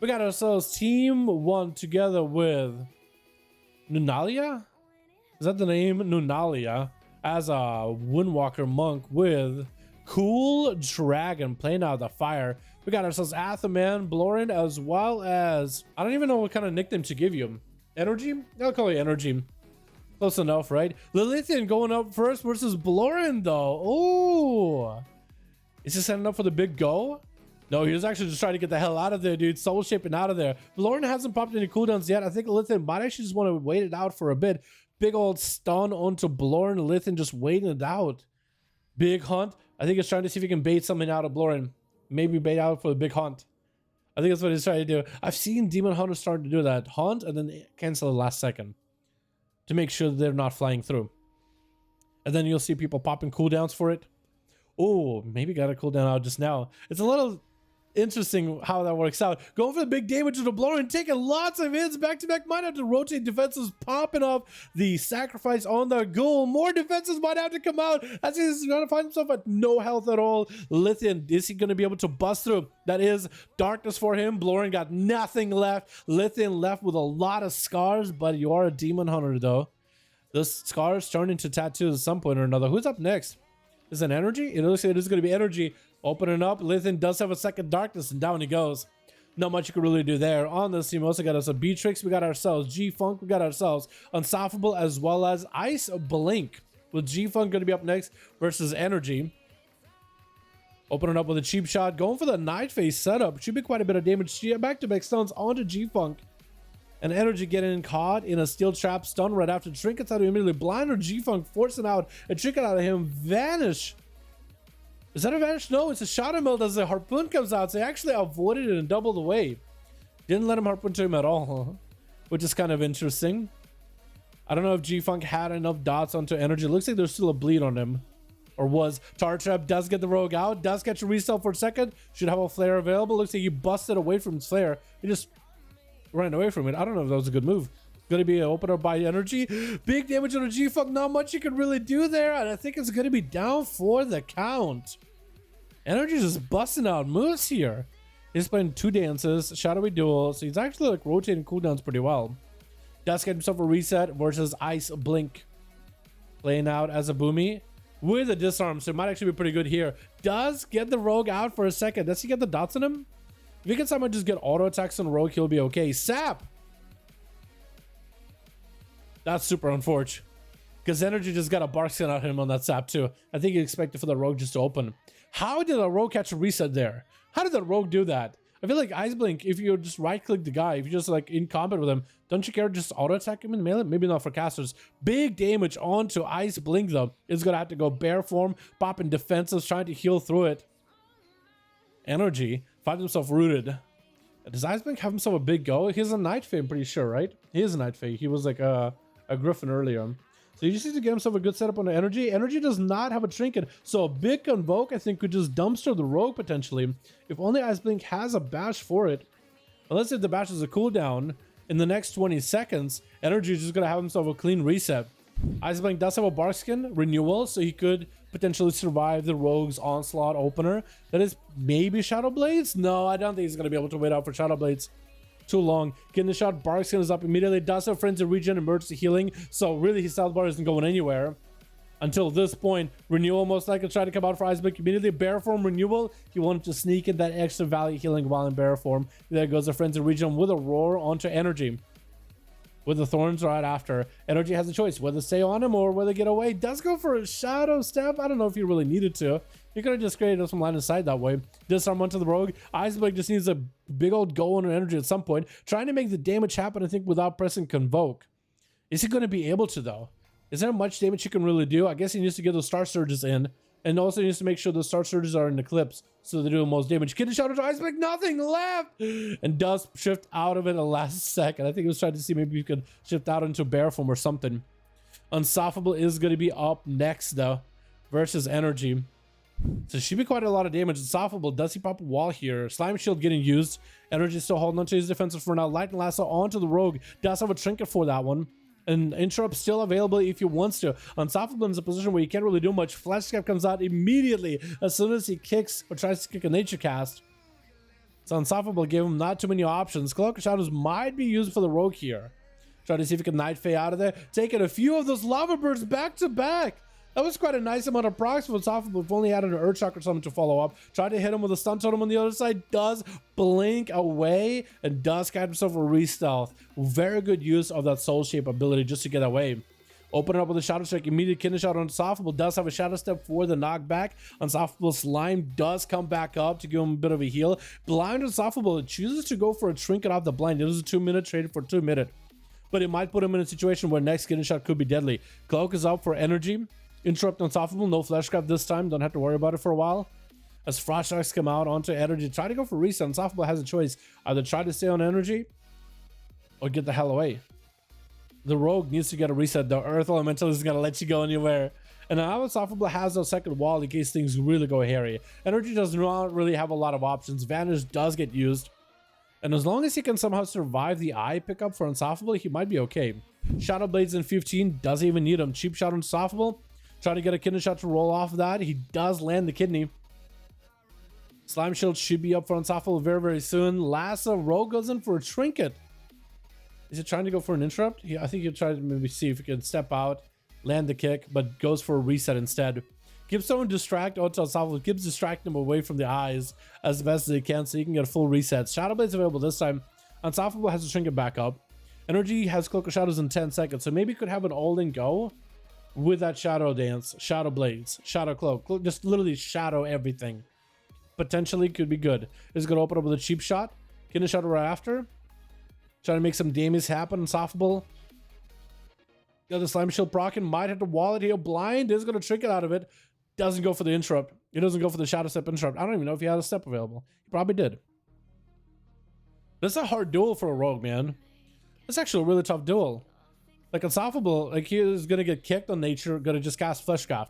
We got ourselves Team 1 together with Nunalia? Is that the name? Nunalia as a Windwalker monk with Cool Dragon playing out the fire. We got ourselves Athaman, Blorin, as well as, I don't even know what kind of nickname to give you. Energy? I'll call you Energy. Close enough, right? Lilithian going up first versus Blorin, though. Oh, is he setting up for the big go? No, he was actually just trying to get the hell out of there, dude. Soul shaping out of there. Blorin hasn't popped any cooldowns yet. I think Lilithian might actually just want to wait it out for a bit. Big old stun onto Blorin. Lilithian just waiting it out. Big hunt. I think he's trying to see if he can bait something out of Blorin. Maybe bait out for the big hunt. I think that's what he's trying to do. I've seen Demon Hunters start to do that. Hunt and then cancel the last second to make sure they're not flying through. And then you'll see people popping cooldowns for it. Oh, maybe got a cooldown out just now. It's a little interesting how that works out. Going for the big damage to the blower and taking lots of hits back-to-back. Might have to rotate defenses, popping up the sacrifice on the ghoul. More defenses might have to come out as he's going to find himself at no health at all. Lithian, is he going to be able to bust through? That is darkness for him. Blorin got nothing left. Lithian left with a lot of scars, but you are a demon hunter though. Those scars turn into tattoos at some point or another. Who's up next? Is it Energy? It looks like it is going to be Energy. Opening up, Lithian does have a second darkness, and down he goes. Not much you can really do there. On this team, we also got us a Beatrix, we got ourselves G-Funk, we got ourselves Unstoppable, as well as Ice Blink. With G-Funk going to be up next versus Energy. Opening up with a cheap shot, going for the Night Phase setup. Should be quite a bit of damage. Back-to-back stuns onto G-Funk. And Energy getting caught in a steel trap stun right after Trinkets out of immediately blind, or G-Funk forcing out a Trinket out of him. Vanish. Is that a vanish? No, it's a Shadow Meld as the harpoon comes out. So they actually avoided it and doubled away. Didn't let him harpoon to him at all, which is kind of interesting. I don't know if G-Funk had enough dots onto Energy. It looks like there's still a bleed on him. Or was. Tar Trap does get the rogue out. Does catch a resell for a second. Should have a flare available. Looks like he busted away from his flare. He just ran away from it. I don't know if that was a good move. Going to be an opener by Energy. Big damage on a G-Funk. Not much you can really do there. And I think it's going to be down for the count. Energy just busting out moves here. He's playing two dances, Shadowy Duel. So he's actually like rotating cooldowns pretty well. Does get himself a reset versus Ice Blink. Playing out as a Boomy with a disarm. So it might actually be pretty good here. Does get the rogue out for a second. Does he get the dots on him? If he can somehow just get auto attacks on rogue, he'll be okay. Sap! That's super unfortunate. Because Energy just got a bark skin out of him on that sap too. I think he expected for the rogue just to open. How did a rogue catch a reset there? How did the rogue do that? I feel like Ice Blink, if you just right click the guy, if you're just like in combat with him, don't you care to just auto attack him in melee? Maybe not for casters. Big damage onto Ice Blink though. It's gonna have to go bear form, popping defenses, trying to heal through it. Energy finds himself rooted. Does Ice Blink have himself a big go? He's a Night Fae, I'm pretty sure, right? He is a Night Fae. He was like a Griffin earlier. So he just needs to get himself a good setup on the Energy. Energy does not have a Trinket. So a big Convoke, I think, could just dumpster the rogue potentially. If only Ice Blink has a bash for it. Unless if the bash is a cooldown in the next 20 seconds, Energy is just going to have himself a clean reset. Ice Blink does have a bark skin renewal, so he could potentially survive the rogue's onslaught opener. That is maybe Shadow Blades? No, I don't think he's going to be able to wait out for Shadow Blades too long. Getting the shot, bark skin is up immediately. Does have Frenzy Regen, emergency healing, so really his health bar isn't going anywhere until this point. Renewal most likely try to come out for Ice Blink immediately. Bear form renewal, he wanted to sneak in that extra value healing while in bear form. There goes the Frenzy Regen with a roar onto Energy. With the thorns right after. Energy has a choice whether to stay on him or whether to get away. Does go for a shadow step. I don't know if he really needed to. He could have just created some line of sight that way. Disarm onto the rogue. Ice Blink just needs a big old go on Energy at some point. Trying to make the damage happen, I think, without pressing Convoke. Is he going to be able to, though? Is there much damage he can really do? I guess he needs to get those Star Surges in. And also needs to make sure the Star Surges are in Eclipse so they do the most damage. Get a shot to Ice Blink, nothing left! And does shift out of it in the last second. I think he was trying to see maybe he could shift out into bear form or something. Unstoppable is going to be up next, though, versus Energy. So should be quite a lot of damage. Unstoppable, does he pop a wall here? Slime Shield getting used. Energy still holding onto his defensive for now. Lightning Lasso onto the rogue. Does have a Trinket for that one. And interrupt still available if he wants to. Unstoppable is a position where he can't really do much. Flash Cap comes out immediately as soon as he kicks or tries to kick a nature cast. So Unstoppable gave him not too many options. Cloak of Shadows might be used for the rogue here. Try to see if he can Night Fae out of there. Taking a few of those lava birds back to back. That was quite a nice amount of procs for Unstoppable. If only had an Earth Shock or something to follow up. Tried to hit him with a stun totem on the other side. Does blink away and does catch himself a re-stealth. Very good use of that Soul Shape ability just to get away. Open it up with a Shadow Strike. Immediate kidney shot on Unstoppable. Does have a Shadow Step for the knockback. Unstoppable Slime does come back up to give him a bit of a heal. Blind Unstoppable, it chooses to go for a Trinket off the blind. It was a 2-minute trade for 2 minutes. But it might put him in a situation where next kidney shot could be deadly. Cloak is up for energy. Interrupt Unstoppable. No Fleshcraft this time. Don't have to worry about it for a while. As Frost Sharks come out onto energy. Try to go for reset. Unstoppable has a choice. Either try to stay on energy or get the hell away. The rogue needs to get a reset. The Earth Elemental is going to let you go anywhere. And now Unstoppable has a second wall in case things really go hairy. Energy does not really have a lot of options. Vanish does get used. And as long as he can somehow survive the eye pickup for Unstoppable, he might be okay. Shadow Blades in 15 doesn't even need him. Cheap shot Unstoppable. Try to get a kidney shot to roll off that. He does land the kidney. Slime Shield should be up for Unstoppable very, very soon. Lassa Rogue goes in for a Trinket. Is he trying to go for an interrupt? I think he'll try to maybe see if he can step out, land the kick, but goes for a reset instead. Gives someone distract onto Unstoppable. Gives distract him away from the eyes as best as he can so he can get a full reset. Shadow Blade's available this time. Unstoppable has to Trinket back up. Energy has Cloak of Shadows in 10 seconds, so maybe could have an all-in go with that Shadow Dance, Shadow Blades, Shadow Cloak. Just literally shadow everything. Potentially could be good. Is going to open up with a cheap shot. Kidney shot right after. Trying to make some damage happen. Unstoppable. Got the Slime Shield proccing. Might have to wall it here. Blind is going to Trinket out of it. Doesn't go for the interrupt. He doesn't go for the Shadow Step interrupt. I don't even know if he had a step available. He probably did. This is a hard duel for a rogue, man. It's actually a really tough duel. Like Unstoppable, like he is going to get kicked on nature. Going to just cast Fleshcraft.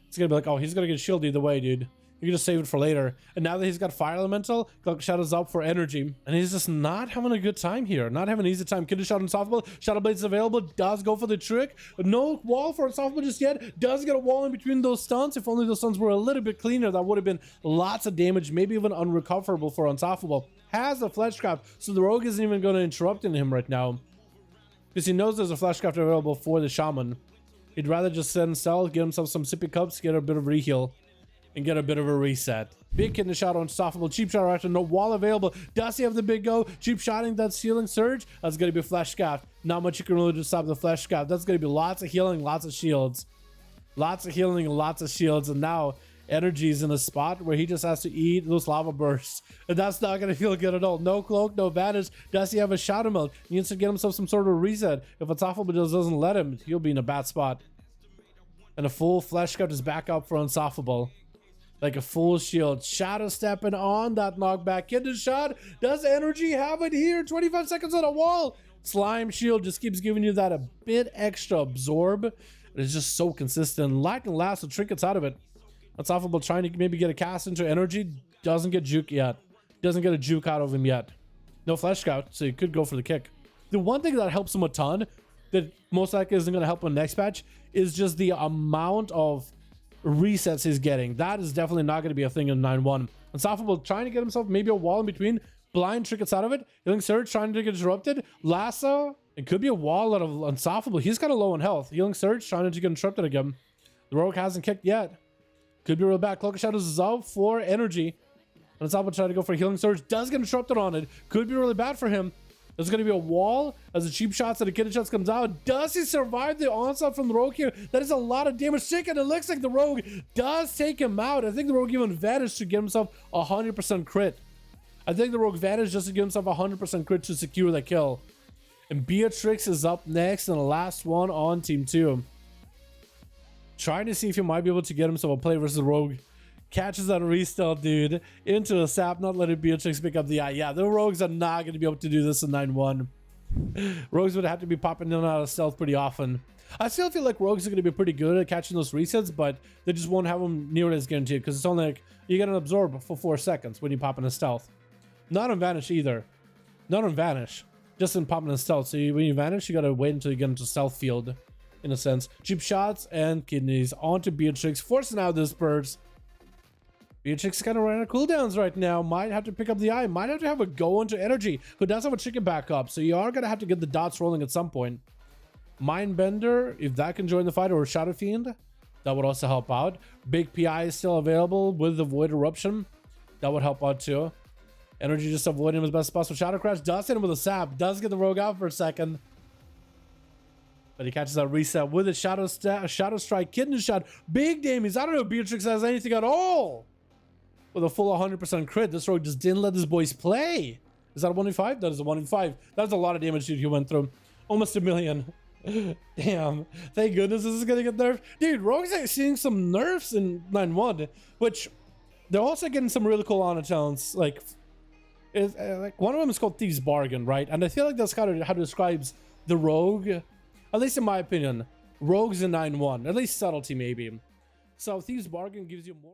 It's going to be like, oh, he's going to get shield either way, dude. You can just save it for later. And now that he's got Fire Elemental, Cloak of Shadows up for energy. And he's just not having a good time here. Not having an easy time. Kidney shot Unstoppable. Shadow Blades is available. Does go for the trick. No wall for Unstoppable just yet. Does get a wall in between those stuns. If only those stuns were a little bit cleaner, that would have been lots of damage. Maybe even unrecoverable for Unstoppable. Has the Fleshcraft, so the rogue isn't even going to interrupt in him right now. Because he knows there's a Fleshcraft available for the Shaman. He'd rather just sit and sell, get himself some sippy cups, get a bit of reheal. And get a bit of a reset. Big kidney shot on Unstoppable. Cheap shot right after. No wall available. Does he have the big go? Cheap shotting that Sealing Surge. That's going to be Fleshcraft. Not much you can really do to stop the Fleshcraft. That's going to be lots of healing, lots of shields. Lots of healing and lots of shields. And now Energy's in a spot where he just has to eat those lava bursts. And that's not going to feel good at all. No cloak, no vanish. Does he have a Shadow Melt? He needs to get himself some sort of reset. If Unstoppable just doesn't let him, he'll be in a bad spot. And a full Fleshcraft is back up for Unstoppable. Like a full shield. Shadow stepping on that knockback. Kidney shot. Does Energy have it here? 25 seconds on a wall. Slime Shield just keeps giving you that a bit extra absorb. It's just so consistent. Lightning Lasso with Trinkets out of it. Unstoppable trying to maybe get a cast into Energy. Doesn't get juke yet. Doesn't get a juke out of him yet. No Flesh Scout, so he could go for the kick. The one thing that helps him a ton, that most likely isn't going to help him next patch, is just the amount of resets he's getting. That is definitely not going to be a thing in 9-1. Unstoppable trying to get himself maybe a wall in between. Blind Trinkets out of it. Healing Surge trying to get interrupted. Lasso. It could be a wall out of Unstoppable. He's kind of low on health. Healing Surge trying to get interrupted again. The Rogue hasn't kicked yet. Could be real bad. Cloak of Shadows is out for energy. Unstoppable trying to go for a Healing Surge. Does get interrupted on it. Could be really bad for him. There's going to be a wall as the cheap shots and the kidney shots comes out. Does he survive the onslaught from the Rogue here? That is a lot of damage taken. It looks like the Rogue does take him out. I think the Rogue even Vanish to give himself 100% crit. I think the Rogue Vanish just to give himself 100% crit to secure the kill. And Beatrix is up next and the last one on Team 2. Trying to see if he might be able to get himself a play versus the Rogue. Catches that restyle, dude, into a sap, not letting Beatrix pick up the eye. Yeah, the Rogues are not going to be able to do this in 9-1. Rogues would have to be popping in and out of stealth pretty often. I still feel like Rogues are going to be pretty good at catching those resets, but they just won't have them near as guaranteed because it's only like you get an absorb for 4 seconds when you pop in a stealth. Not on Vanish either. Not on Vanish. Just in popping in stealth. So when you Vanish, you got to wait until you get into stealth field, in a sense. Cheap shots and kidneys onto Beatrix, forcing out this burst. Beatrix is kind of running out of cooldowns right now. Might have to pick up the eye. Might have to have a go into energy, who does have a chicken backup. So you are going to have to get the dots rolling at some point. Mindbender, if that can join the fight, or Shadow Fiend, that would also help out. Big PI is still available with the Void Eruption. That would help out too. Energy just avoiding him as best as possible. Shadow Crash does hit him with a sap. Does get the rogue out for a second. But he catches that reset with a Shadow Strike. Kidney Shot. Big damage. I don't know if Beatrix has anything at all. With a full 100% crit, this rogue just didn't let his boys play. Is that a 1v5? That is a 1v5. That's a lot of damage he went through. Almost 1 million. Damn. Thank goodness this is going to get nerfed. Dude, rogues are seeing some nerfs in 9.1, which they're also getting some really cool honor talents. Like one of them is called Thieves Bargain, right? And I feel like that's kind of how it describes the rogue, at least in my opinion. Rogues in 9.1, at least subtlety maybe. So Thieves Bargain gives you more.